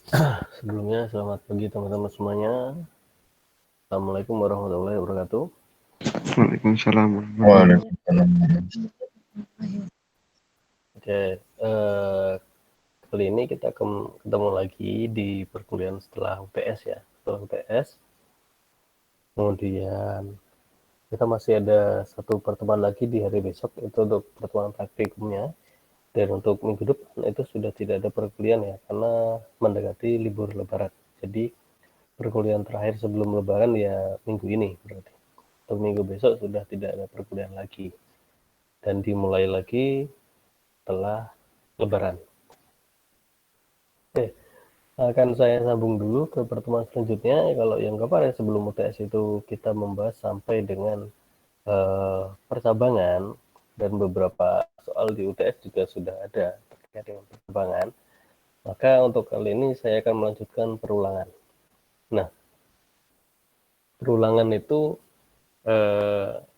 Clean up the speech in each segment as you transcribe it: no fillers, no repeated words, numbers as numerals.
Sebelumnya selamat pagi teman-teman semuanya. Assalamualaikum warahmatullahi wabarakatuh. Waalaikumsalam Waalaikumsalam. Oke, kali ini kita ketemu lagi di perkuliahan setelah UTS ya. Setelah UTS, kemudian kita masih ada satu pertemuan lagi di hari besok, itu untuk pertemuan praktikumnya. Dan untuk minggu depan itu sudah tidak ada perkuliahan ya, karena mendekati libur lebaran. Jadi perkuliahan terakhir sebelum lebaran ya minggu ini berarti. Untuk minggu besok sudah tidak ada perkuliahan lagi. Dan dimulai lagi setelah lebaran. Oke, akan saya sambung dulu ke pertemuan selanjutnya. Kalau yang kemarin sebelum UTS itu kita membahas sampai dengan percabangan, dan beberapa soal di UTS juga sudah ada terkait dengan percabangan. Maka untuk kali ini saya akan melanjutkan perulangan. Nah, perulangan itu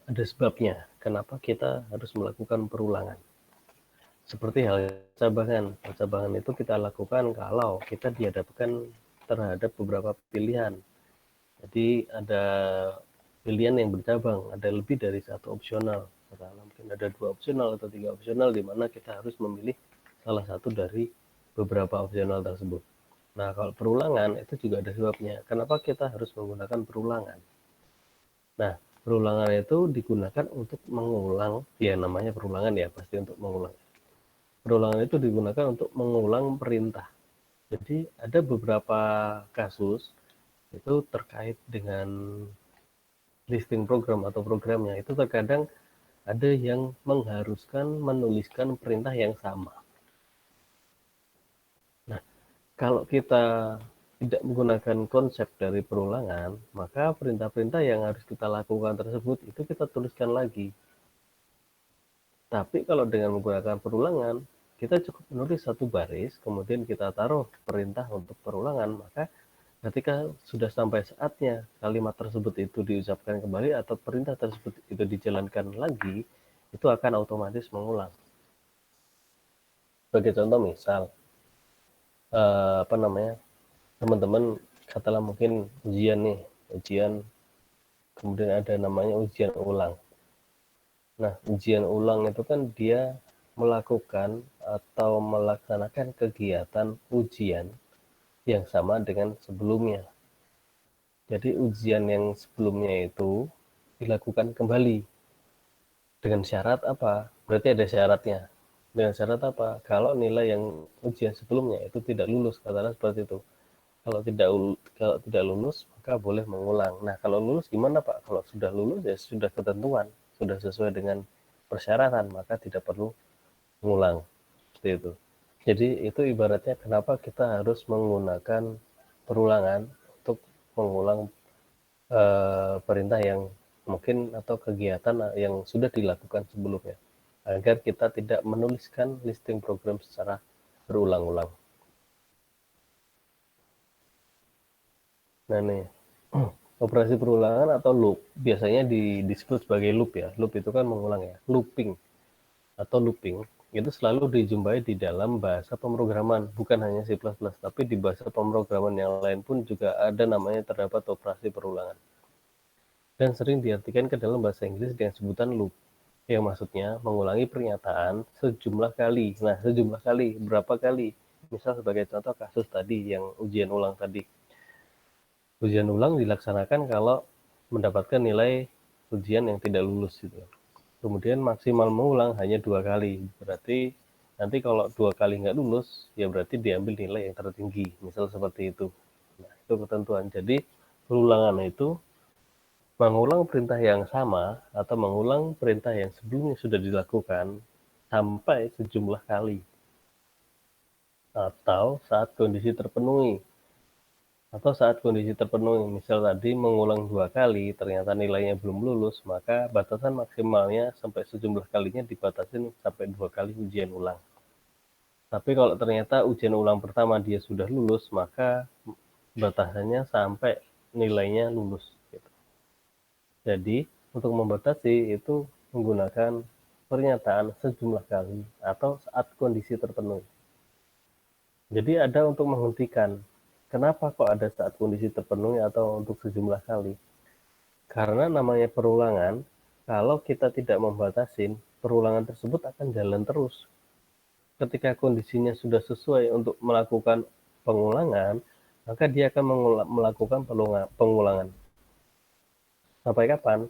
ada sebabnya kenapa kita harus melakukan perulangan. Seperti hal percabangan itu kita lakukan kalau kita dihadapkan terhadap beberapa pilihan. Jadi ada pilihan yang bercabang, ada lebih dari satu opsional. Misalnya mungkin ada 2 opsional atau 3 opsional, di mana kita harus memilih salah satu dari beberapa opsional tersebut. Nah, kalau perulangan itu juga ada sebabnya. Kenapa kita harus menggunakan perulangan? Nah, perulangan itu digunakan untuk mengulang, ya namanya perulangan ya, pasti untuk mengulang. Perulangan itu digunakan untuk mengulang perintah. Jadi ada beberapa kasus itu terkait dengan listing program atau programnya, itu terkadang ada yang mengharuskan menuliskan perintah yang sama. Nah, kalau kita tidak menggunakan konsep dari perulangan, maka perintah-perintah yang harus kita lakukan tersebut itu kita tuliskan lagi. Tapi kalau dengan menggunakan perulangan, kita cukup menulis satu baris, kemudian kita taruh perintah untuk perulangan, maka ketika sudah sampai saatnya kalimat tersebut itu diucapkan kembali atau perintah tersebut itu dijalankan lagi, itu akan otomatis mengulang. Sebagai contoh misal, teman-teman katakanlah mungkin ujian, kemudian ada namanya ujian ulang. Nah, ujian ulang itu kan dia melakukan atau melaksanakan kegiatan ujian yang sama dengan sebelumnya. Jadi ujian yang sebelumnya itu dilakukan kembali. Dengan syarat apa? Berarti ada syaratnya. Dengan syarat apa? Kalau nilai yang ujian sebelumnya itu tidak lulus, katakanlah seperti itu. Kalau tidak lulus, maka boleh mengulang. Nah, kalau lulus gimana, Pak? Kalau sudah lulus ya sudah ketentuan, sudah sesuai dengan persyaratan, maka tidak perlu mengulang. Seperti itu. Jadi itu ibaratnya kenapa kita harus menggunakan perulangan untuk mengulang perintah yang mungkin atau kegiatan yang sudah dilakukan sebelumnya, agar kita tidak menuliskan listing program secara berulang-ulang. Nah nih, operasi perulangan atau loop biasanya disebut sebagai loop ya. Loop itu kan mengulang ya. Looping atau looping itu selalu dijumpai di dalam bahasa pemrograman, bukan hanya C++, tapi di bahasa pemrograman yang lain pun juga ada namanya terdapat operasi perulangan. Dan sering diartikan ke dalam bahasa Inggris dengan sebutan loop, yang maksudnya mengulangi pernyataan sejumlah kali. Nah, sejumlah kali, berapa kali? Misal sebagai contoh kasus tadi yang ujian ulang tadi. Ujian ulang dilaksanakan kalau mendapatkan nilai ujian yang tidak lulus gitu. Kemudian maksimal mengulang hanya 2 kali. Berarti nanti kalau 2 kali nggak lulus, ya berarti diambil nilai yang tertinggi. Misal seperti itu. Nah, itu ketentuan. Jadi perulangan itu mengulang perintah yang sama atau mengulang perintah yang sebelumnya sudah dilakukan sampai sejumlah kali. Atau saat kondisi terpenuhi. Misal tadi mengulang 2 kali, ternyata nilainya belum lulus, maka batasan maksimalnya sampai sejumlah kalinya dibatasin sampai 2 kali ujian ulang. Tapi kalau ternyata ujian ulang pertama dia sudah lulus, maka batasannya sampai nilainya lulus. Gitu. Jadi untuk membatasi itu menggunakan pernyataan sejumlah kali atau saat kondisi terpenuhi. Jadi ada untuk menghentikan. Kenapa kok ada saat kondisi terpenuhi atau untuk sejumlah kali? Karena namanya perulangan, kalau kita tidak membatasin, perulangan tersebut akan jalan terus. Ketika kondisinya sudah sesuai untuk melakukan pengulangan, maka dia akan melakukan pengulangan. Sampai kapan?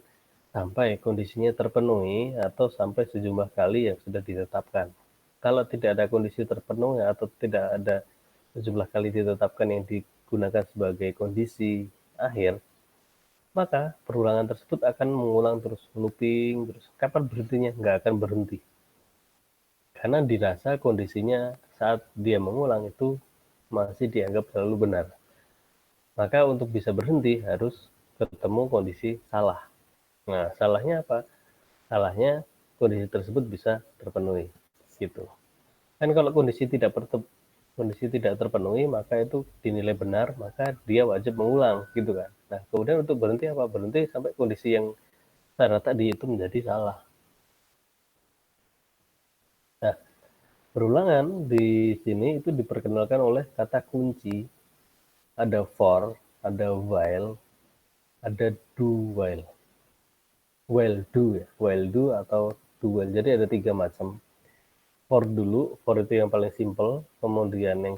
Sampai kondisinya terpenuhi atau sampai sejumlah kali yang sudah ditetapkan. Kalau tidak ada kondisi terpenuhi atau tidak ada sejumlah kali ditetapkan yang digunakan sebagai kondisi akhir, maka perulangan tersebut akan mengulang terus, looping terus. Kapan berhentinya? Nggak akan berhenti. Karena dirasa kondisinya saat dia mengulang itu masih dianggap selalu benar. Maka untuk bisa berhenti harus ketemu kondisi salah. Nah, salahnya apa? Salahnya kondisi tersebut bisa terpenuhi, gitu. Kan kalau kondisi tidak terpenuhi, maka itu dinilai benar, maka dia wajib mengulang, gitu kan. Nah, kemudian untuk berhenti apa? Berhenti sampai kondisi yang ternyata tadi itu menjadi salah. Nah, perulangan di sini itu diperkenalkan oleh kata kunci. Ada for, ada while, ada do while. While do ya, while do atau do while. Jadi ada 3 macam. For dulu, for itu yang paling simple, kemudian yang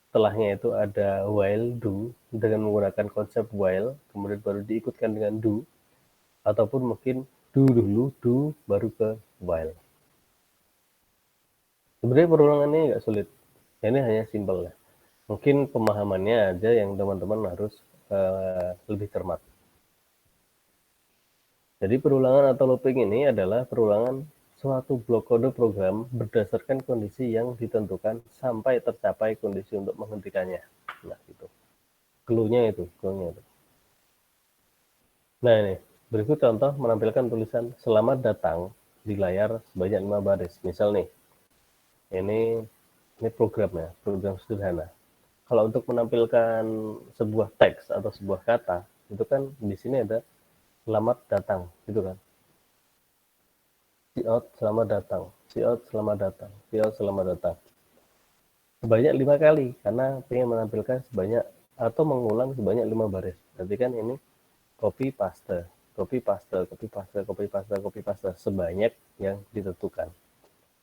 setelahnya itu ada while do dengan menggunakan konsep while, kemudian baru diikutkan dengan do, ataupun mungkin do dulu, do baru ke while. Sebenarnya perulangannya nggak sulit, ini hanya simple ya. Mungkin pemahamannya aja yang teman-teman harus lebih cermat. Jadi perulangan atau looping ini adalah perulangan suatu blok kode program berdasarkan kondisi yang ditentukan sampai tercapai kondisi untuk menghentikannya. Nah, itu. Clue-nya itu. Nah, ini. Berikut contoh menampilkan tulisan selamat datang di layar sebanyak 5 baris. Misal nih, ini programnya, program sederhana. Kalau untuk menampilkan sebuah teks atau sebuah kata, itu kan di sini ada selamat datang, gitu kan. Out selamat datang, out selamat datang, out selamat datang. Sebanyak 5 kali, karena ingin menampilkan sebanyak atau mengulang sebanyak 5 baris. Berarti kan ini copy paste, copy paste, copy paste, copy paste, copy paste sebanyak yang ditentukan.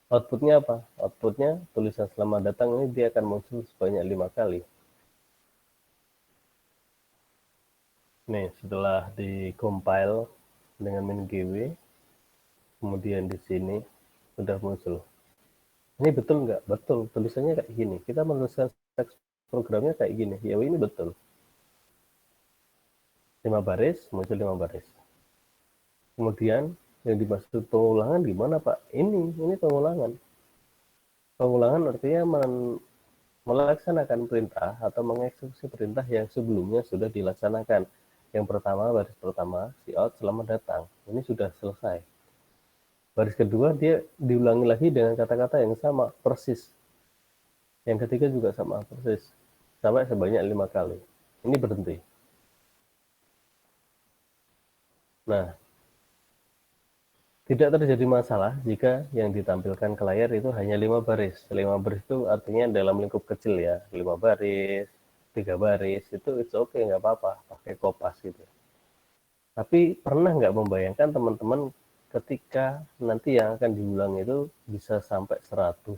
Outputnya apa? Outputnya tulisan selamat datang ini dia akan muncul sebanyak 5 kali. Nih, setelah di compile dengan min-gw, kemudian di sini sudah muncul. Ini betul nggak? Betul, tulisannya kayak gini. Kita menuliskan teks programnya kayak gini. Ya ini betul. 5 baris, muncul 5 baris. Kemudian yang dimaksud pengulangan gimana Pak? Ini pengulangan. Pengulangan artinya melaksanakan perintah atau mengeksekusi perintah yang sebelumnya sudah dilaksanakan. Yang pertama, baris pertama, out selamat datang. Ini sudah selesai. Baris kedua dia diulangi lagi dengan kata-kata yang sama, persis. Yang ketiga juga sama, persis. Sampai sebanyak 5 kali. Ini berhenti. Nah, tidak terjadi masalah jika yang ditampilkan ke layar itu hanya 5 baris. 5 baris itu artinya dalam lingkup kecil ya. 5 baris, 3 baris, itu it's okay, nggak apa-apa. Pakai kopas gitu. Tapi pernah nggak membayangkan teman-teman ketika nanti yang akan diulang itu bisa sampai 100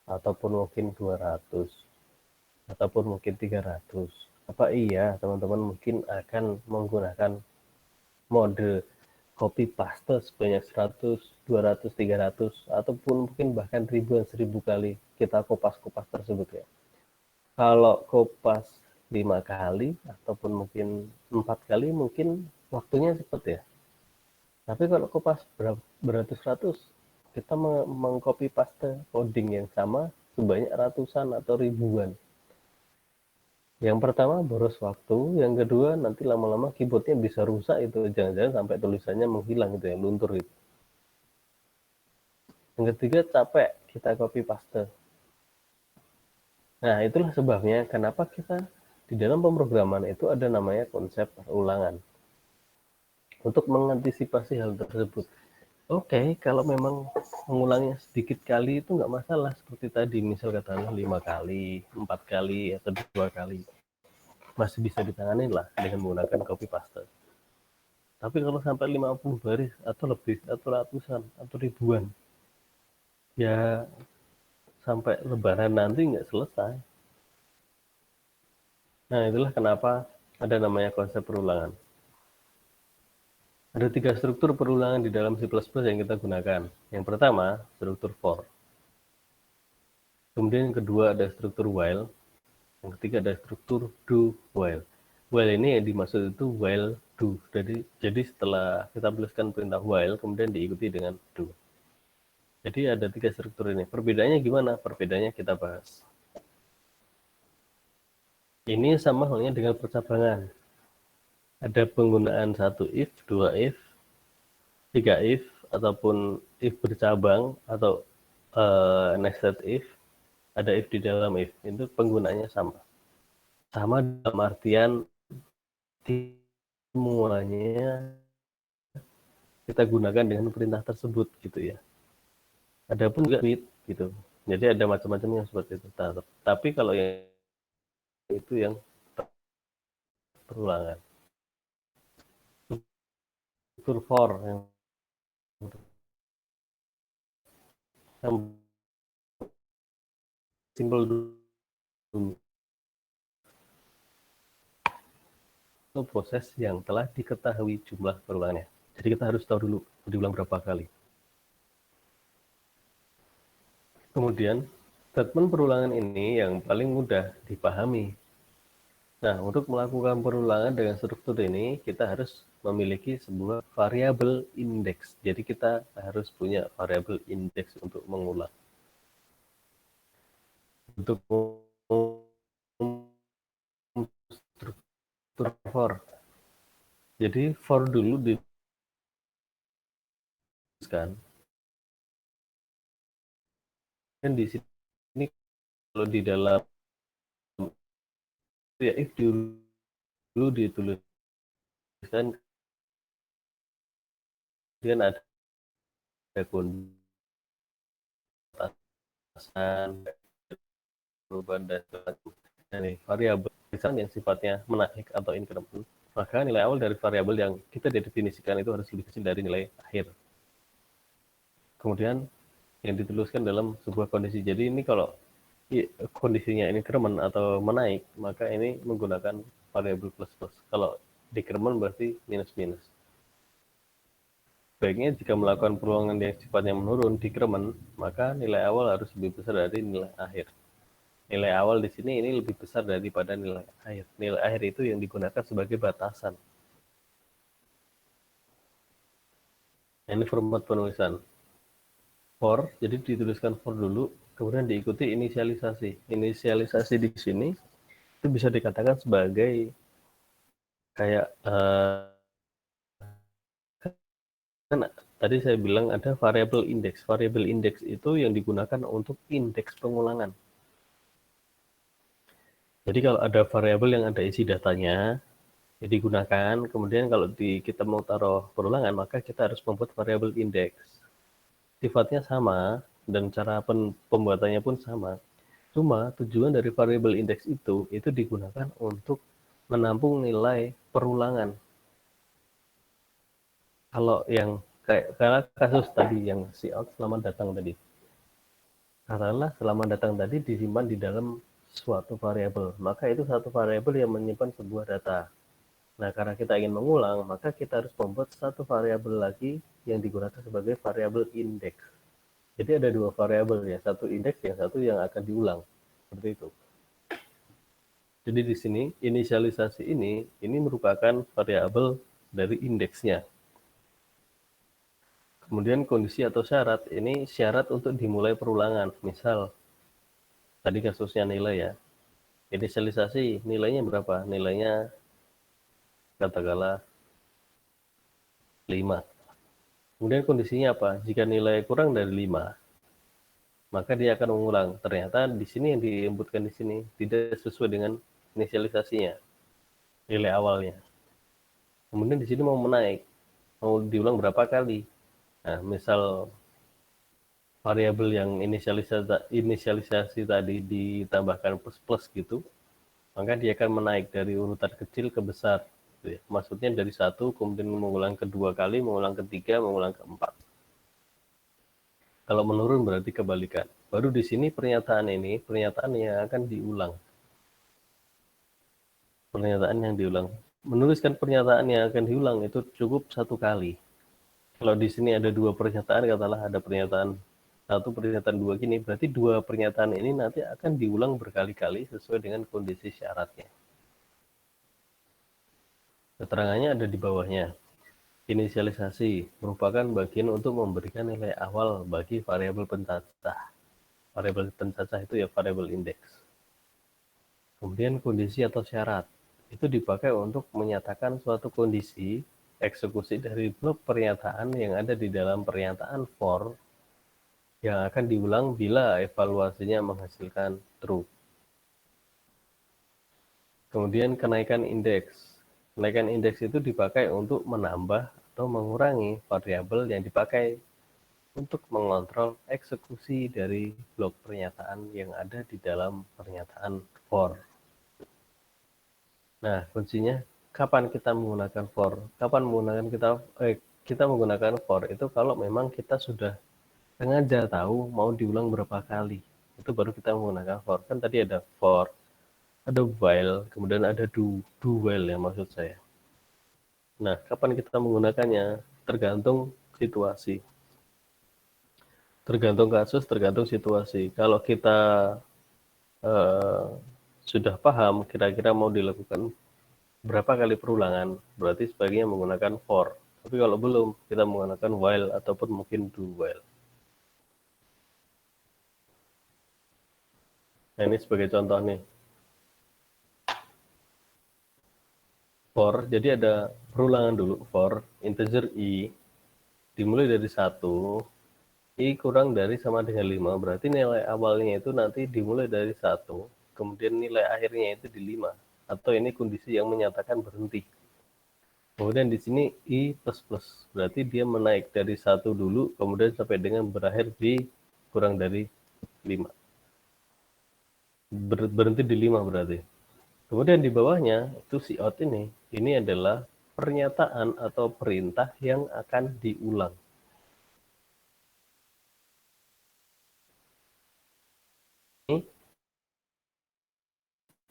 ataupun mungkin 200 ataupun mungkin 300. Apa iya teman-teman mungkin akan menggunakan mode copy paste sebanyak 100, 200, 300 ataupun mungkin bahkan ribuan 1000 kali kita kopas-kopas tersebut ya. Kalau kopas 5 kali ataupun mungkin 4 kali mungkin waktunya cepat ya. Tapi kalau kopas beratus-ratus, kita mengcopy paste coding yang sama sebanyak ratusan atau ribuan. Yang pertama boros waktu, yang kedua nanti lama-lama keyboardnya bisa rusak itu, jangan-jangan sampai tulisannya menghilang itu ya, luntur itu. Yang ketiga capek kita copy paste. Nah, itulah sebabnya kenapa kita di dalam pemrograman itu ada namanya konsep perulangan. Untuk mengantisipasi hal tersebut. Oke, kalau memang mengulangnya sedikit kali itu nggak masalah seperti tadi, misal katakanlah 5 kali, 4 kali, atau 2 kali. masih bisa ditangani lah dengan menggunakan copy paste. Tapi kalau sampai 50 baris atau lebih atau ratusan atau ribuan, ya sampai lebaran nanti nggak selesai. Nah, itulah kenapa ada namanya konsep perulangan. Ada 3 struktur perulangan di dalam C++ yang kita gunakan. Yang pertama, struktur for. Kemudian yang kedua ada struktur while. Yang ketiga ada struktur do while. While ini yang dimaksud itu while do. Jadi setelah kita tuliskan perintah while, kemudian diikuti dengan do. Jadi ada 3 struktur ini. Perbedaannya gimana? Perbedaannya kita bahas. Ini sama halnya dengan percabangan. Ada penggunaan 1 if, 2 if, 3 if, ataupun if bercabang, atau nested if, ada if di dalam if. Itu penggunaannya sama. Sama dalam artian semuanya kita gunakan dengan perintah tersebut gitu ya. Adapun juga with gitu. Jadi ada macam-macamnya seperti itu. Tapi kalau yang itu yang perulangan. Struktur for yang simple dulu. Itu proses yang telah diketahui jumlah perulangannya. Jadi kita harus tahu dulu diulang berapa kali. Kemudian statement perulangan ini yang paling mudah dipahami. Nah, untuk melakukan perulangan dengan struktur ini, kita harus memiliki sebuah variabel indeks. Jadi kita harus punya variabel indeks untuk mengulang. Untuk struktur for. Jadi for dulu dituliskan. Dan di sini kalau di dalam ya if dulu dituliskan, kemudian ada kontasan, perubahan dan ini variabel misalnya yang sifatnya menaik atau increment, maka nilai awal dari variabel yang kita definisikan itu harus lebih kecil dari nilai akhir. Kemudian yang dituliskan dalam sebuah kondisi. Jadi ini kalau kondisinya increment atau menaik, maka ini menggunakan variabel plus plus. Kalau decrement berarti minus minus. Baiknya jika melakukan perulangan yang sifatnya menurun, decrement, maka nilai awal harus lebih besar dari nilai akhir. Nilai awal di sini ini lebih besar daripada nilai akhir. Nilai akhir itu yang digunakan sebagai batasan. Ini format penulisan. For, jadi dituliskan for dulu, kemudian diikuti inisialisasi. Inisialisasi di sini itu bisa dikatakan sebagai kayak kan tadi saya bilang ada variabel indeks. Variabel indeks itu yang digunakan untuk indeks pengulangan. Jadi kalau ada variabel yang ada isi datanya, ya digunakan. Kemudian kalau kita mau taruh perulangan, maka kita harus membuat variabel indeks. Sifatnya sama dan cara pembuatannya pun sama. Cuma tujuan dari variabel indeks itu digunakan untuk menampung nilai perulangan. Kalau yang kayak kasus tadi yang cout selamat datang tadi. Katakanlah selamat datang tadi disimpan di dalam suatu variabel, maka itu satu variabel yang menyimpan sebuah data. Nah, karena kita ingin mengulang, maka kita harus membuat satu variabel lagi yang digunakan sebagai variabel indeks. Jadi ada dua variabel ya, satu indeks, yang satu yang akan diulang. Seperti itu. Jadi di sini inisialisasi ini merupakan variabel dari indeksnya. Kemudian kondisi atau syarat, ini syarat untuk dimulai perulangan. Misal, tadi kasusnya nilai ya. Inisialisasi, nilainya berapa? Nilainya katakanlah 5. Kemudian kondisinya apa? Jika nilai kurang dari 5, maka dia akan mengulang. Ternyata di sini yang diinputkan di sini tidak sesuai dengan inisialisasinya, nilai awalnya. Kemudian di sini mau menaik, mau diulang berapa kali? Nah, misal variabel yang inisialisasi tadi ditambahkan plus plus gitu, maka dia akan menaik dari urutan kecil ke besar. Maksudnya dari 1, kemudian mengulang kedua kali, mengulang ketiga, mengulang keempat. Kalau menurun berarti kebalikan. Baru di sini pernyataan yang akan diulang. Pernyataan yang diulang. Menuliskan pernyataan yang akan diulang itu cukup 1 kali. Kalau di sini ada 2 pernyataan, katakanlah ada pernyataan 1, pernyataan 2 gini, berarti 2 pernyataan ini nanti akan diulang berkali-kali sesuai dengan kondisi syaratnya. Keterangannya ada di bawahnya. Inisialisasi merupakan bagian untuk memberikan nilai awal bagi variabel pencacah. Variabel pencacah itu ya variabel indeks. Kemudian kondisi atau syarat. Itu dipakai untuk menyatakan suatu kondisi eksekusi dari blok pernyataan yang ada di dalam pernyataan for yang akan diulang bila evaluasinya menghasilkan true. Kemudian kenaikan indeks. Kenaikan indeks itu dipakai untuk menambah atau mengurangi variabel yang dipakai untuk mengontrol eksekusi dari blok pernyataan yang ada di dalam pernyataan for. Nah, kuncinya kapan kita menggunakan for? Kapan kita menggunakan for itu kalau memang kita sudah sengaja tahu mau diulang berapa kali. Itu baru kita menggunakan for. Kan tadi ada for, ada while, kemudian ada do while ya maksud saya. Nah, kapan kita menggunakannya? Tergantung situasi. Tergantung kasus, tergantung situasi. Kalau kita sudah paham kira-kira mau dilakukan berapa kali perulangan, berarti sebaiknya menggunakan for. Tapi kalau belum, kita menggunakan while ataupun mungkin do while. Nah, ini sebagai contoh nih. For, jadi ada perulangan dulu. For integer i dimulai dari 1, i kurang dari sama dengan 5, berarti nilai awalnya itu nanti dimulai dari 1, kemudian nilai akhirnya itu di 5. Atau ini kondisi yang menyatakan berhenti. Kemudian di sini i plus plus, berarti dia menaik dari 1 dulu, kemudian sampai dengan berakhir di kurang dari 5. Berhenti di 5 berarti. Kemudian di bawahnya itu cout ini adalah pernyataan atau perintah yang akan diulang.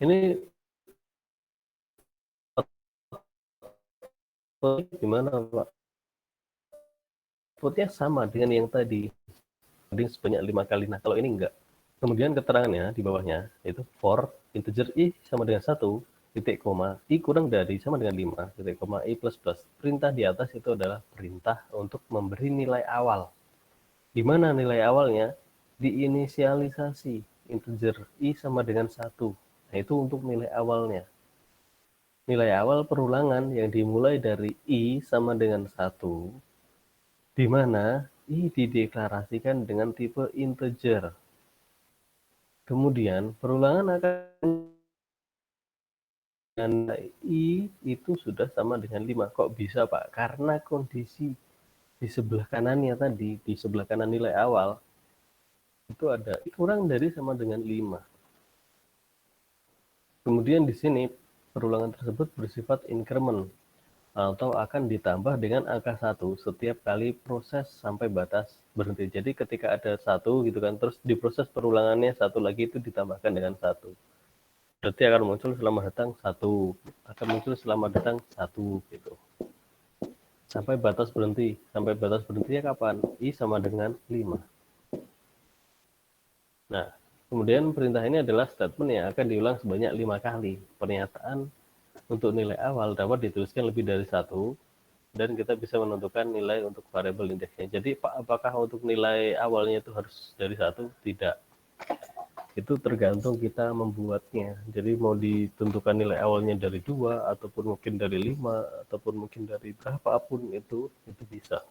Ini gimana Pak? Outputnya sama dengan yang tadi, sebanyak 5 kali. Nah, kalau ini enggak. Kemudian keterangannya di bawahnya itu for integer i sama dengan 1, titik koma, i kurang dari sama dengan 5, titik koma, i plus plus. Perintah di atas itu adalah perintah untuk memberi nilai awal. Di mana nilai awalnya? Diinisialisasi. Integer i sama dengan 1. Nah, itu untuk nilai awalnya. Nilai awal perulangan yang dimulai dari i sama dengan 1, di mana i dideklarasikan dengan tipe integer. Kemudian perulangan akan dengan i itu sudah sama dengan 5. Kok bisa Pak? Karena kondisi di sebelah kanannya tadi, di sebelah kanan nilai awal, itu ada i kurang dari sama dengan 5. Kemudian di sini perulangan tersebut bersifat increment atau akan ditambah dengan angka 1 setiap kali proses sampai batas berhenti. Jadi ketika ada 1 gitu kan, terus di proses perulangannya 1 lagi itu ditambahkan dengan 1. Berarti akan muncul selamat datang 1, akan muncul selamat datang 1 gitu. Sampai batas berhenti. Sampai batas berhentinya kapan? I sama dengan 5. Nah, kemudian perintah ini adalah statement yang akan diulang sebanyak 5 kali. Pernyataan untuk nilai awal dapat dituliskan lebih dari 1, dan kita bisa menentukan nilai untuk variabel indeksnya. Jadi apakah untuk nilai awalnya itu harus dari 1? Tidak. Itu tergantung kita membuatnya. Jadi mau ditentukan nilai awalnya dari 2, ataupun mungkin dari 5, ataupun mungkin dari berapapun itu bisa.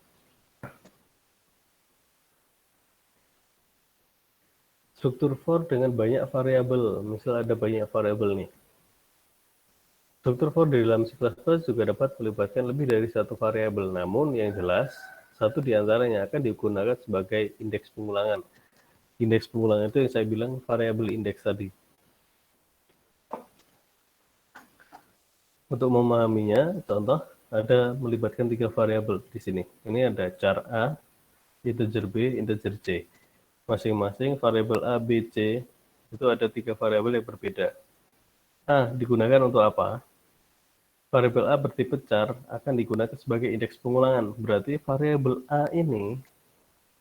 Struktur for dengan banyak variabel. Misal ada banyak variabel nih. Struktur for di dalam C++ juga dapat melibatkan lebih dari satu variabel. Namun yang jelas, satu di antaranya akan digunakan sebagai indeks pengulangan. Indeks pengulangan itu yang saya bilang variabel indeks tadi. Untuk memahaminya, contoh ada melibatkan 3 variabel di sini. Ini ada char A, integer B, integer C. Masing-masing variabel A, B, C itu ada 3 variabel yang berbeda. A digunakan untuk apa? Variabel A bertipe char akan digunakan sebagai indeks pengulangan. Berarti variabel A ini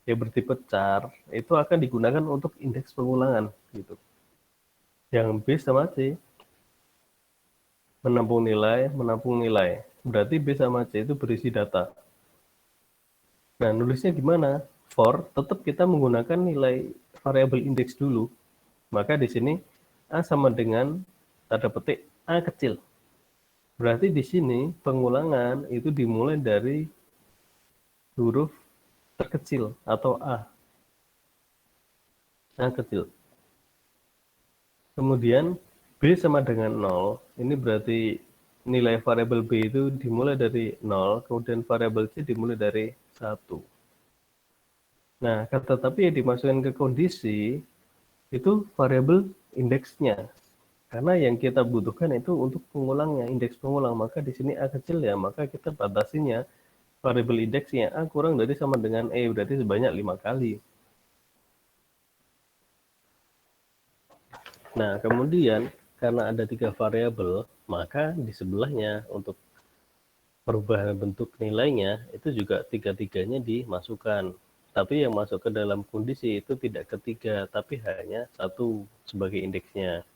yang bertipe char itu akan digunakan untuk indeks pengulangan gitu. Yang B sama C menampung nilai. Berarti B sama C itu berisi data. Nah, nulisnya gimana? For tetap kita menggunakan nilai variabel indeks dulu. Maka di sini A sama dengan tanda petik A kecil. Berarti di sini pengulangan itu dimulai dari huruf terkecil atau A kecil. Kemudian B sama dengan 0, ini berarti nilai variabel B itu dimulai dari 0, kemudian variabel C dimulai dari 1. Nah, tetapi yang dimasukkan ke kondisi itu variabel indeksnya. Karena yang kita butuhkan itu untuk pengulangnya, indeks pengulang. Maka di sini A kecil ya, maka kita batasinya variabel indeksnya A kurang dari sama dengan E, berarti sebanyak 5 kali. Nah, kemudian karena ada 3 variabel, maka di sebelahnya untuk perubahan bentuk nilainya itu juga tiga-tiganya dimasukkan. Tapi yang masuk ke dalam kondisi itu tidak ketiga, tapi hanya satu sebagai indeksnya.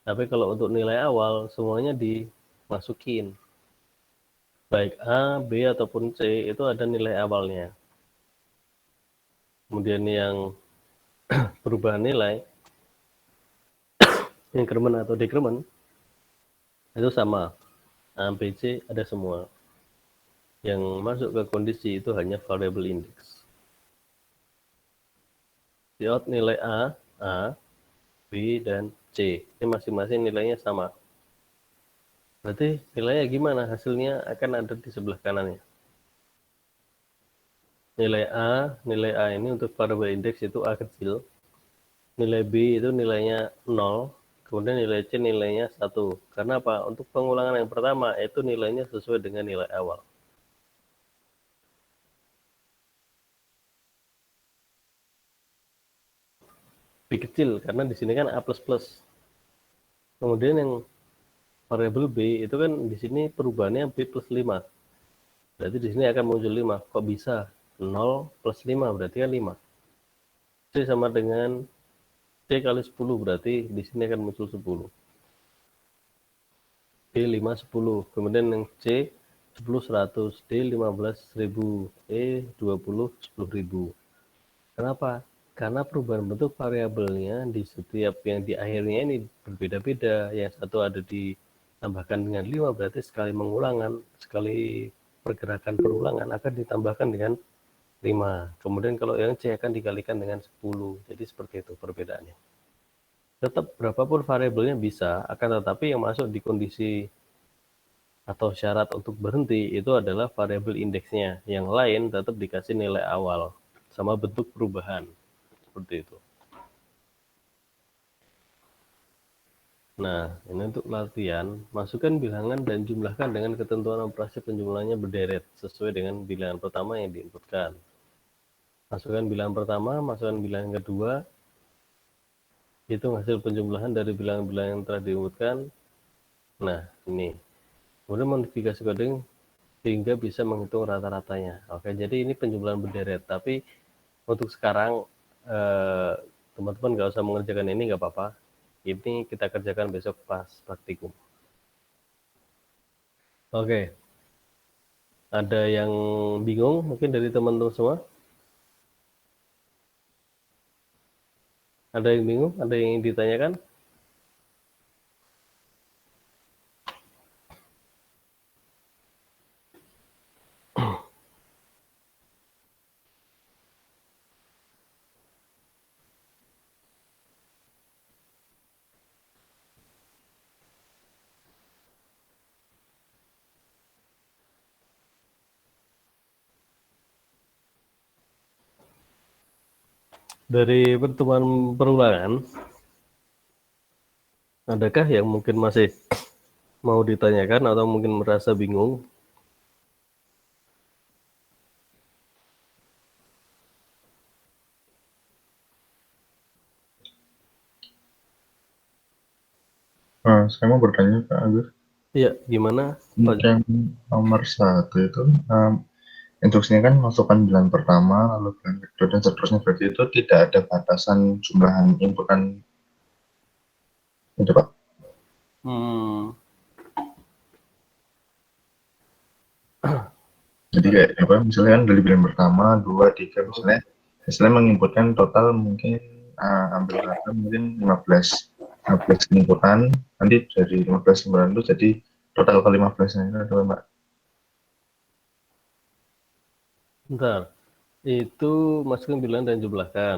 Tapi kalau untuk nilai awal, semuanya dimasukin. Baik A, B, ataupun C, itu ada nilai awalnya. Kemudian yang perubahan nilai, increment atau decrement, itu sama. A, B, C ada semua. Yang masuk ke kondisi itu hanya variable index. Cout nilai A, B, dan C. Ini masing-masing nilainya sama. Berarti nilainya gimana? Hasilnya akan ada di sebelah kanannya. Nilai A ini untuk variable index itu A kecil. Nilai B itu nilainya 0. Kemudian nilai C nilainya 1. Karena apa? Untuk pengulangan yang pertama itu nilainya sesuai dengan nilai awal. B kecil karena di sini kan A++. Kemudian yang variabel B itu kan di sini perubahannya B plus 5. Berarti di sini akan muncul 5. Kok bisa? 0 plus 5 berarti kan 5. C sama dengan C kali 10 berarti di sini akan muncul 10. D 5 10. Kemudian yang C 10 100, D 15 1000, E 20 10.000. Kenapa? Karena perubahan bentuk variabelnya di setiap yang di akhirnya ini berbeda-beda. Yang satu ada ditambahkan dengan 5 berarti sekali pergerakan perulangan akan ditambahkan dengan 5. Kemudian kalau yang C akan dikalikan dengan 10. Jadi seperti itu perbedaannya. Tetap berapapun variabelnya bisa, akan tetapi yang masuk di kondisi atau syarat untuk berhenti itu adalah variabel indeksnya. Yang lain tetap dikasih nilai awal sama bentuk perubahan. Seperti itu. Nah, ini untuk latihan. Masukkan bilangan dan jumlahkan dengan ketentuan operasi penjumlahannya berderet sesuai dengan bilangan pertama yang diinputkan. Masukkan bilangan pertama, masukkan bilangan kedua. Hitung hasil penjumlahan dari bilangan-bilangan yang telah diinputkan. Nah, ini. Kemudian modifikasi coding sehingga bisa menghitung rata-ratanya. Oke, jadi ini penjumlahan berderet. Tapi untuk sekarang teman-teman nggak usah mengerjakan ini, nggak apa-apa. Ini kita kerjakan besok pas praktikum. Oke, ada yang bingung mungkin dari teman-teman semua? Ada yang bingung? Ada yang ingin ditanyakan? Dari pertemuan perulangan, adakah yang mungkin masih mau ditanyakan atau mungkin merasa bingung? Saya mau bertanya Pak Agus. Iya, gimana? Untuk yang nomor 1 itu instruksinya kan masukkan bilangan pertama, lalu bilangan kedua dan seterusnya, berarti itu tidak ada batasan jumlahan inputan itu Pak. Jadi kayak apa? Misalnya kan dari bilangan pertama, 2, 3, misalnya menginputkan total mungkin ambil kata mungkin 15 inputan, nanti dari 15 inputan itu jadi total ke 15 itu ada Pak. Bentar, itu masukkan bilangan dan jumlahkan.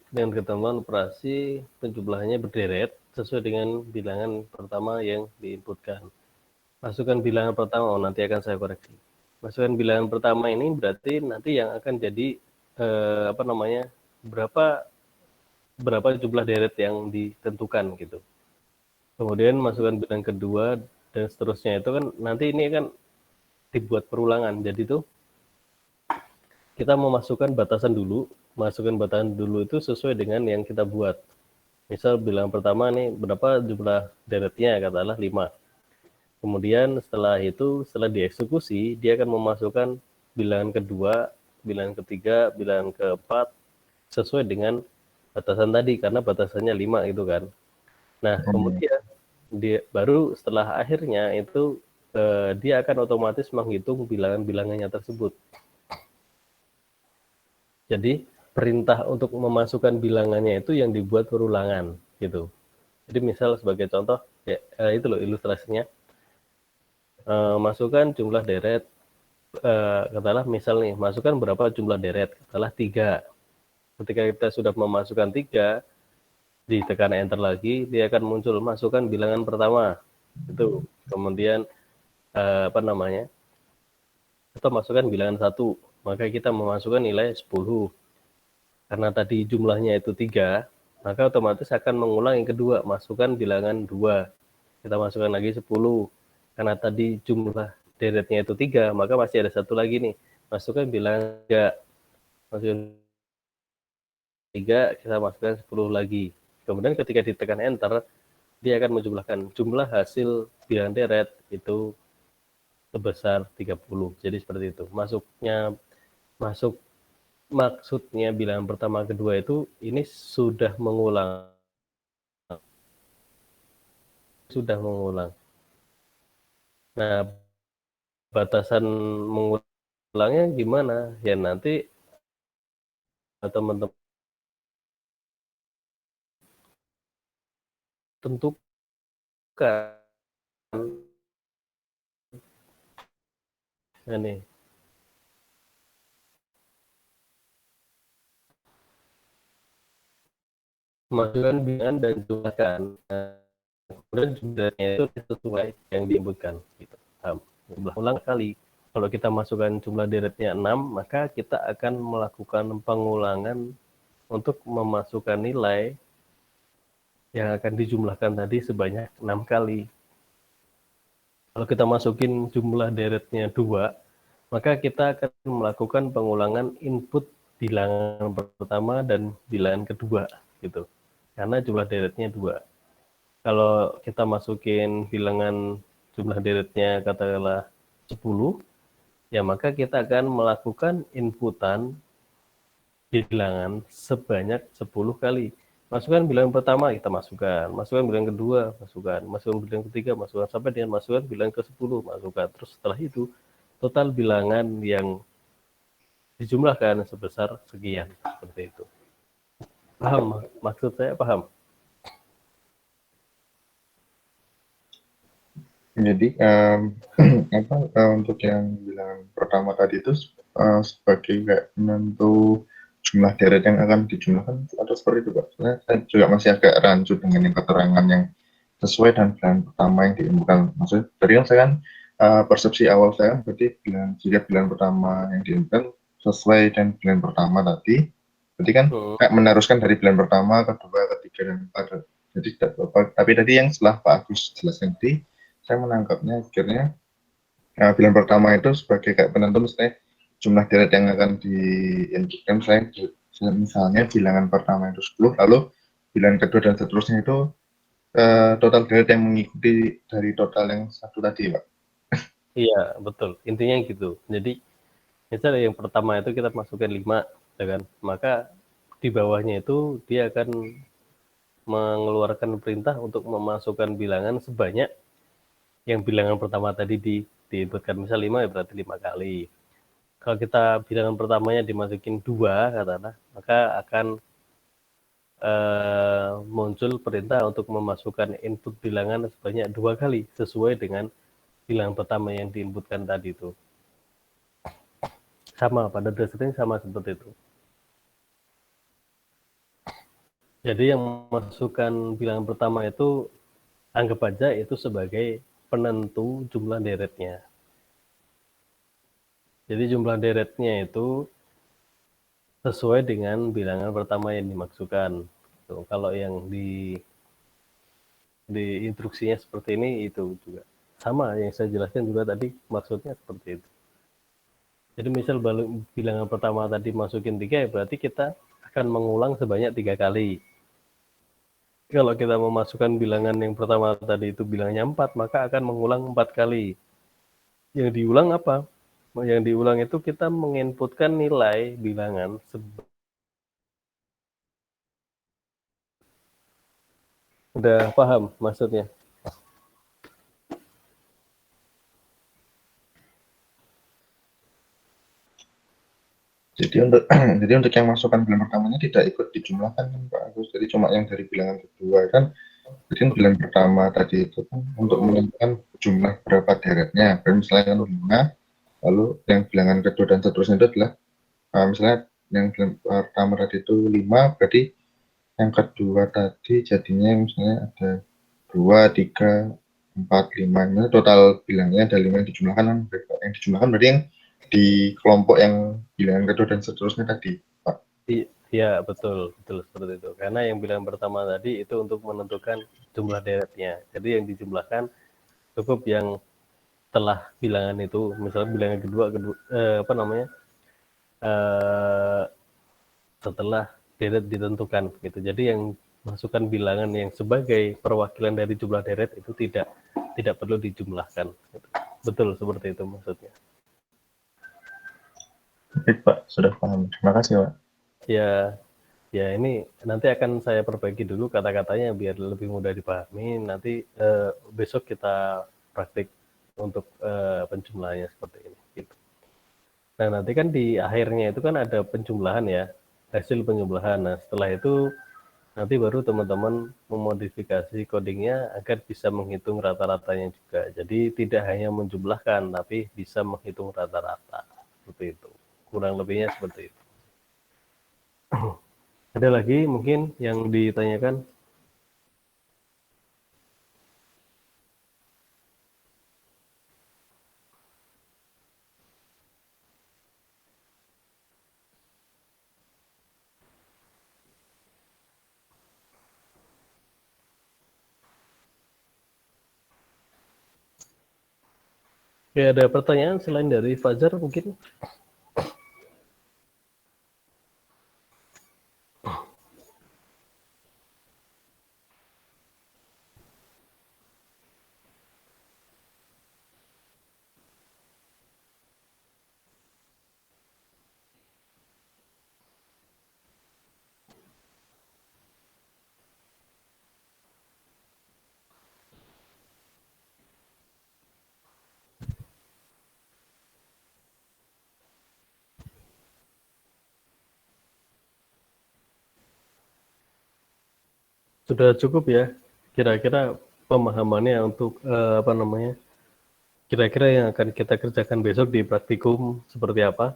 Dengan ketentuan operasi penjumlahannya berderet sesuai dengan bilangan pertama yang diinputkan. Masukkan bilangan pertama, nanti akan saya koreksi. Masukkan bilangan pertama ini berarti nanti yang akan jadi berapa jumlah deret yang ditentukan gitu. Kemudian masukkan bilangan kedua dan seterusnya, itu kan nanti ini kan dibuat perulangan. Jadi tuh kita memasukkan batasan dulu, masukkan batasan dulu itu sesuai dengan yang kita buat. Misal bilangan pertama nih berapa jumlah deretnya, katakanlah 5. Kemudian setelah itu, setelah dieksekusi, dia akan memasukkan bilangan kedua, bilangan ketiga, bilangan keempat sesuai dengan batasan tadi, karena batasannya 5 itu kan. Nah, kemudian baru setelah akhirnya itu dia akan otomatis menghitung bilangan-bilangannya tersebut. Jadi perintah untuk memasukkan bilangannya itu yang dibuat perulangan gitu. Jadi misal sebagai contoh ya, itu loh ilustrasinya. Masukkan jumlah deret, katakanlah misal nih, masukkan berapa jumlah deret, katakanlah 3. Ketika kita sudah memasukkan 3, ditekan enter lagi, dia akan muncul masukkan bilangan pertama. Itu. Kemudian kita masukkan bilangan 1, maka kita memasukkan nilai 10. Karena tadi jumlahnya itu 3, maka otomatis akan mengulang yang kedua, masukkan bilangan 2. Kita masukkan lagi 10. Karena tadi jumlah deretnya itu 3, maka masih ada satu lagi nih, masukkan bilangan 3. Masukkan 3, kita masukkan 10 lagi. Kemudian ketika ditekan enter, dia akan menjumlahkan jumlah hasil bilangan deret itu sebesar 30. Jadi seperti itu. Maksudnya bilangan pertama kedua itu ini sudah mengulang. Nah, batasan mengulangnya gimana? Ya nanti teman-teman tentukan. Nah, nih. Masukkan bilangan dan jumlahkan. Kemudian jumlahnya itu sesuai yang diinputkan. Gitu. Ulang kali. Kalau kita masukkan jumlah deretnya 6, maka kita akan melakukan pengulangan untuk memasukkan nilai yang akan dijumlahkan tadi sebanyak 6 kali. Kalau kita masukin jumlah deretnya 2, maka kita akan melakukan pengulangan input bilangan pertama dan bilangan kedua gitu. Karena jumlah deretnya 2. Kalau kita masukin bilangan jumlah deretnya katakanlah 10, ya maka kita akan melakukan inputan bilangan sebanyak 10 kali. Masukkan bilangan pertama, kita masukkan bilangan kedua, masukkan bilangan ketiga, masukkan sampai dengan masukkan bilangan ke-10, masukkan. Terus setelah itu total bilangan yang dijumlahkan sebesar sekian, seperti itu. Paham? Maksud saya paham? Jadi untuk yang bilangan pertama tadi itu sebagai kayak penentu jumlah deret yang akan dijumlahkan atau seperti itu Pak? Saya juga masih agak rancu dengan yang keterangan yang sesuai dan bilangan pertama yang diinputkan. Maksudnya dari yang saya kan persepsi awal saya berarti jika bilangan pertama yang diinputkan sesuai dan bilangan pertama tadi, berarti kan kayak meneruskan dari bilangan pertama, kedua, ketiga dan keempat. Jadi tapi tadi yang setelah Pak Agus jelaskan tadi, saya menangkapnya akhirnya bilangan pertama itu sebagai kayak penentu misalnya jumlah deret yang akan diinputkan, misalnya bilangan pertama itu 10, lalu bilangan kedua dan seterusnya itu total deret yang mengikuti dari total yang satu tadi, Pak. Iya, betul. Intinya gitu. Jadi, misalnya yang pertama itu kita masukkan 5, ya kan? Maka di bawahnya itu dia akan mengeluarkan perintah untuk memasukkan bilangan sebanyak yang bilangan pertama tadi diinputkan. Misal 5 ya berarti 5 kali. Kalau kita bilangan pertamanya dimasukin 2, katakanlah, maka akan muncul perintah untuk memasukkan input bilangan sebanyak 2 kali sesuai dengan bilangan pertama yang diinputkan tadi itu. Sama, pada dasarnya sama seperti itu. Jadi yang memasukkan bilangan pertama itu anggap aja itu sebagai penentu jumlah deretnya. Jadi jumlah deretnya itu sesuai dengan bilangan pertama yang dimaksudkan. Tuh, kalau yang di instruksinya seperti ini itu juga sama yang saya jelaskan juga tadi maksudnya seperti itu. Jadi misal bilangan pertama tadi masukin 3 ya berarti kita akan mengulang sebanyak 3 kali. Kalau kita memasukkan bilangan yang pertama tadi itu bilangnya 4, maka akan mengulang 4 kali. Yang diulang apa? Yang diulang itu kita menginputkan nilai bilangan. Udah paham maksudnya? Jadi untuk yang masukan bilangan pertamanya tidak ikut dijumlahkan kan Pak Agus. Jadi cuma yang dari bilangan kedua kan. Jadi bilangan pertama tadi itu kan untuk menentukan jumlah berapa deretnya. Misalnya kan 5, lalu yang bilangan kedua dan seterusnya itu adalah misalnya yang bilangan pertama tadi itu 5, berarti yang kedua tadi jadinya misalnya ada 2, 3, 4, 5. Ini total bilangnya ada 5 yang dijumlahkan. Yang dijumlahkan berarti yang di kelompok yang bilangan kedua dan seterusnya tadi, Pak. Iya, betul seperti itu. Karena yang bilangan pertama tadi itu untuk menentukan jumlah deretnya. Jadi yang dijumlahkan cukup yang setelah bilangan itu, misalnya bilangan kedua setelah deret ditentukan gitu. Jadi yang masukkan bilangan yang sebagai perwakilan dari jumlah deret itu tidak perlu dijumlahkan. Gitu. Betul seperti itu maksudnya. Baik Pak, sudah paham. Terima kasih Pak. Ya ini nanti akan saya perbaiki dulu kata-katanya biar lebih mudah dipahami. Nanti besok kita praktik untuk penjumlahannya seperti ini. Gitu. Nah nanti kan di akhirnya itu kan ada penjumlahan ya, hasil penjumlahan. Nah setelah itu nanti baru teman-teman memodifikasi codingnya agar bisa menghitung rata-ratanya juga. Jadi tidak hanya menjumlahkan, tapi bisa menghitung rata-rata. Seperti itu. Kurang lebihnya seperti itu. Ada lagi mungkin yang ditanyakan? Ya, ada pertanyaan selain dari Fajar mungkin? Sudah cukup ya? Kira-kira pemahamannya untuk kira-kira yang akan kita kerjakan besok di praktikum seperti apa?